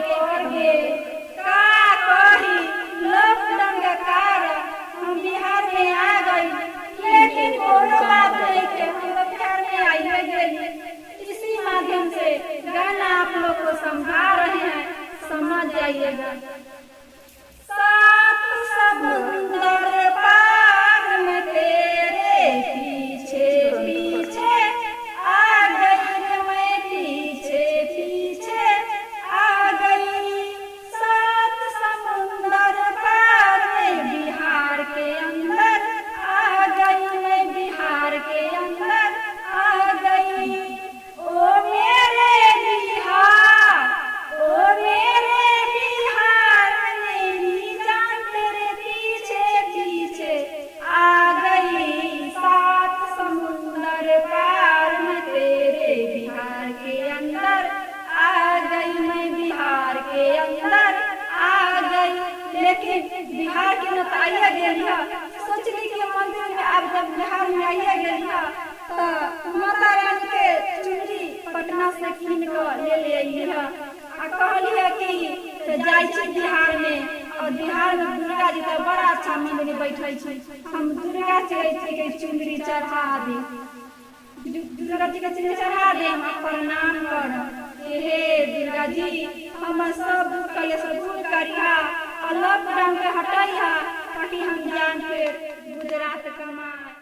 कर गे का कही लॉकडाउन के कारण हम बिहार में आ गई, लेकिन कोनो बात नहीं के हम लोग बिहार में आई गई। इसी माध्यम से गाना आप लोग को समझा रहे हैं, समझ जाइएगा। सात समुंदर पार में तेरे पीछे पीछे आ गई, मैं पीछे पीछे आ गई। सात समुंदर पार में बिहार के अंदर आ गई, मैं बिहार के अंदर आ गई। ओ मेरे बिहार, ओ मेरे बिहार, मेरी जान तेरे पीछे पीछे आ गई। सात समुंदर पार में तेरे बिहार के अंदर आ गई, मैं बिहार के अंदर आ गई। लेकिन बिहार के न तो आइए गेली है, सोचली कि मंदिर में अब जब बिहार में आइए गेली है तो माता रानी के चुनरी पटना से कीन कर ले आई है आ कहली है कि जाई छी बिहार में, और बिहार में दुर्गा जी तो बड़ा अच्छा मंदिर में बैठे छी, हम दुर्गा जी के चुनरी चढ़ा दे, दुर्गा जी के चुनरी चढ़ा दे, हम प्रणाम कर। हे दुर्गा जी हम सब कले से दूर करिया और लॉकडाउन के हटाइया, ताकि हम जान के गुजरात कमाए।